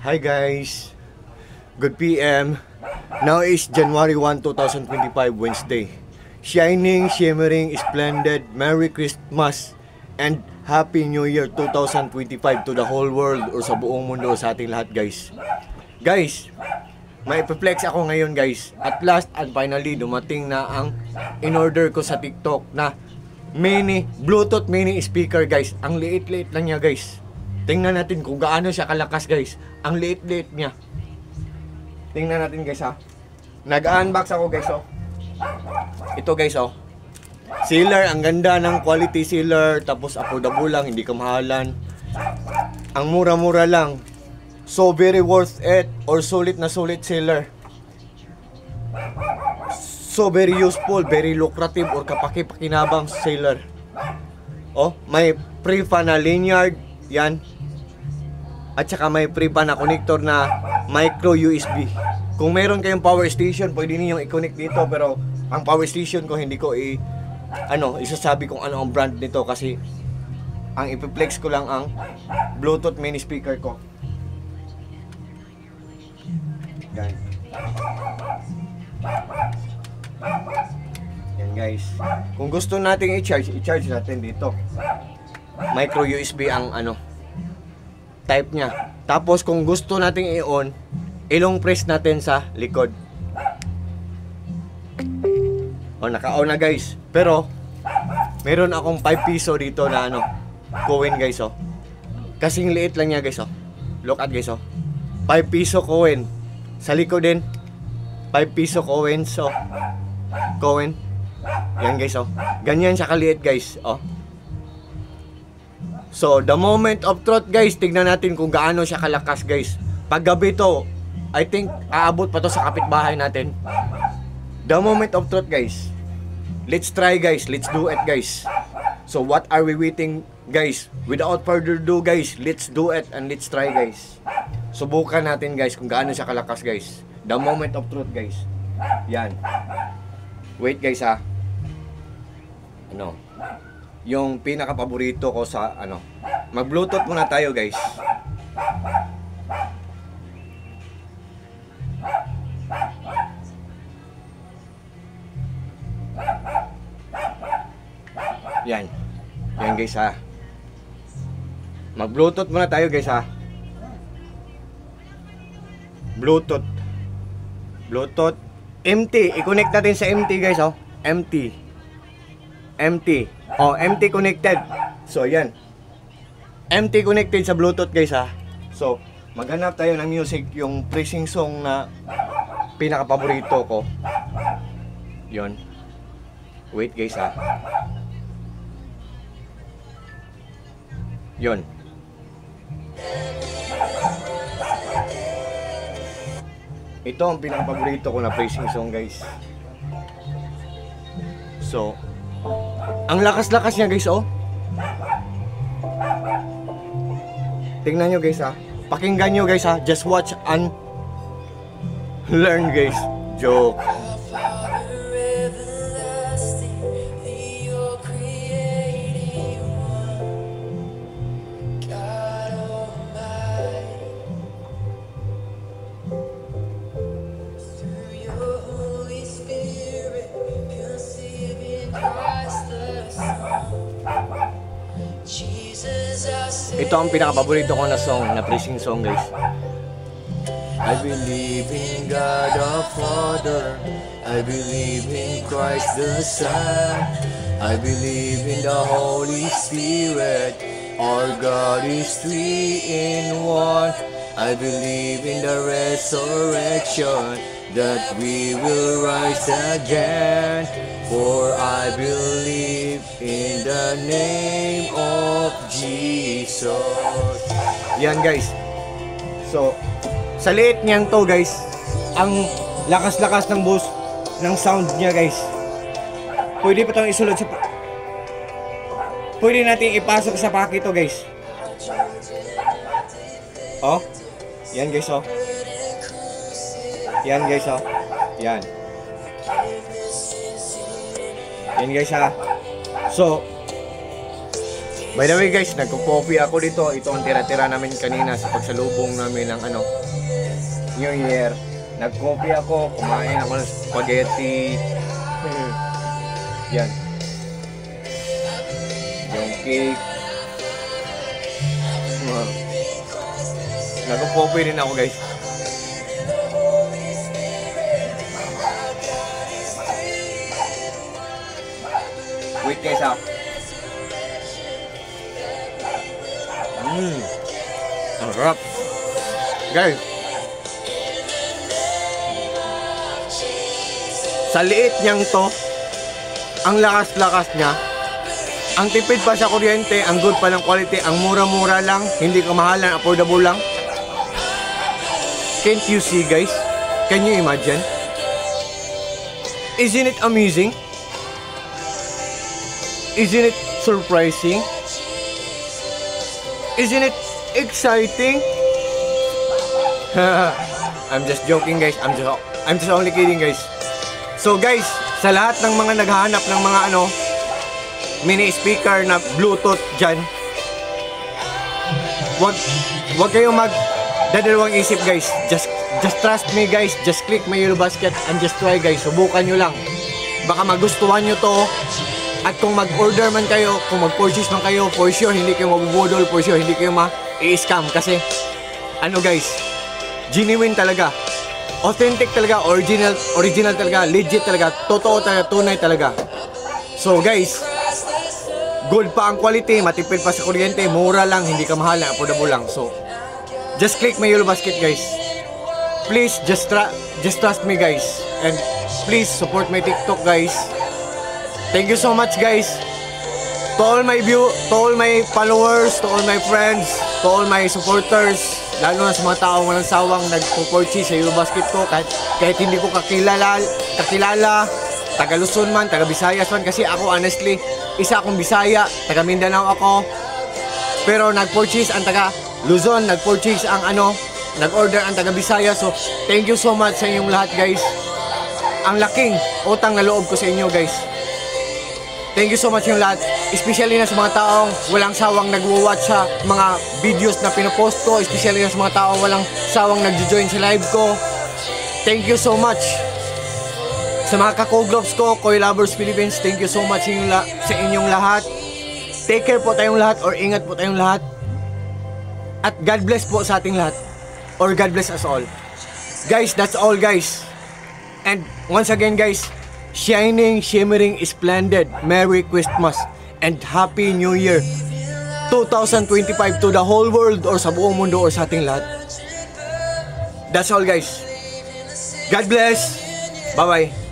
Hi guys, good PM. Now is January 1, 2025, Wednesday. Shining, shimmering, splendid, Merry Christmas and Happy New Year 2025 to the whole world or sa buong mundo sa ating lahat guys. Guys, may ipiflex ako ngayon guys. At last and finally dumating na ang in-order ko sa TikTok na Bluetooth mini speaker guys. Ang liit-liit lang niya guys. Tingnan natin kung gaano siya kalakas guys. Ang liit-liit niya. Tingnan natin guys ha. Nag-unbox ako guys oh. Ito guys oh. Sealer, ang ganda ng quality sealer. Tapos affordable lang, hindi kamahalan. Ang mura-mura lang. So very worth it. Or sulit na sulit sealer. So very useful, very lucrative or kapaki-pakinabang sealer. Oh, may pre-fan na lanyard. Yan. At saka may pre-fan na connector na micro USB. Kung meron kayong power station, pwede ninyong i-connect dito. Pero ang power station ko hindi ko isasabi kung ano ang brand nito. Kasi ang ipiplex ko lang ang Bluetooth mini speaker ko. Yan. Yan guys. Kung gusto nating i-charge natin dito. Micro USB ang type niya. Tapos kung gusto nating i-on, ilong press natin sa likod. O, naka-on na guys. Pero meron akong 5 piso dito na coin guys oh. Kasing liit lang niya guys oh. Look at guys oh. 5 piso coin. Sa likod din 5 piso coins oh. Coin. Yan guys oh. Ganyan siya kaliit guys oh. So, the moment of truth guys, tignan natin kung gaano siya kalakas guys. Pag gabi to, I think aabot pa to sa kapitbahay natin. The moment of truth guys. Let's try guys, let's do it guys. So, what are we waiting guys? Without further ado guys, let's do it and let's try guys. Subukan natin guys kung gaano siya kalakas guys. The moment of truth guys. Yan. Wait guys ha. Yung pinaka-paborito ko sa mag-Bluetooth muna tayo guys. Yan. Yan guys ha. Mag-Bluetooth muna tayo guys ha. Bluetooth empty. I-connect natin sa empty guys oh. Empty. Oh, empty connected. So, yan. Empty connected sa Bluetooth guys ha. So, maghanap tayo ng music, yung pressing song na pinaka-paborito ko. Yon. Wait guys ha. Yon. Ito ang pinaka-paborito ko na pressing song guys. So, ang lakas-lakas niya guys oh. Tingnan nyo guys ha. Pakinggan nyo guys ha. Just watch and learn guys. Joke. Ito ang pinaka-paborito ko na song, na praising song guys. I believe in God the Father, I believe in Christ the Son, I believe in the Holy Spirit, our God is 3 in 1. I believe in the resurrection, that we will rise again. For I believe in the name of Jesus. Yan guys. So, sa liit niyan to guys, ang lakas-lakas ng boost ng sound niya guys. Pwede pa itong isulod sa pwede natin ipasok sa paki to guys. Oh. Yan guys oh. Yan guys oh. Yan. Yan guys ha. So, By the way guys, nagko-coffee ako dito. Ito ang tira-tira namin kanina sa pagsalubong namin ng New Year. Nag-coffee ako, kumain ako ng spaghetti. Yan. Yung cake. Nag-coffee rin ako guys. Wait guys ha. Ang sarap. Guys, sa liit niyang to, ang lakas-lakas niya, ang tipid pa sa kuryente, ang good pa ng quality, ang mura-mura lang, hindi kamahalan, affordable lang. Can't you see guys? Can you imagine? Isn't it amazing? Isn't it surprising? Isn't it exciting? I'm just joking guys. I'm just only kidding guys. So guys, sa lahat ng mga naghahanap ng mga mini speaker na Bluetooth dyan, wag kayong dadalawang isip guys. Just trust me guys. Just click my yellow basket and just try guys. Subukan nyo lang. Baka magustuhan nyo to. At kung mag-order man kayo, kung mag-purchase man kayo, for sure hindi kayo mabubudol, for sure hindi kayo ma-i-scam. Kasi guys, genuine talaga, authentic talaga, original talaga, legit talaga, totoo talaga, tunay talaga. So guys, good pa ang quality, matipid pa sa kuryente, mura lang, hindi ka mahal, affordable lang. So just click my yellow basket guys. Please just trust me guys, and please support my TikTok guys. Thank you so much guys. To all my followers, to all my friends, to all my supporters, lalo na sa mga taong walang sawang nagpo-purchase sa yellow basket ko, kahit hindi ko kakilala, taga Luzon man, taga Visayas man, kasi ako honestly, isa akong Bisaya, taga Mindanao ako. Pero nag-purchase ang taga Luzon, nag-purchase ang nag-order ang taga Visayas. So thank you so much sa inyong lahat guys. Ang laking utang na loob ko sa inyo guys. Thank you so much yung lahat, especially na sa mga taong walang sawang nagwo-watch sa mga videos na pinopost ko, especially na sa mga taong walang sawang nagjo-join sa live ko. Thank you so much. Sa mga kako-groups ko, Koy Lovers Philippines, thank you so much sa inyong lahat. Take care po tayong lahat, or ingat po tayong lahat. At God bless po sa ating lahat, or God bless us all. Guys, that's all guys. And once again guys, shining, shimmering, splendid, Merry Christmas and Happy New Year 2025 to the whole world, or sa buong mundo, or sa ating lahat. That's all guys. God bless. Bye bye.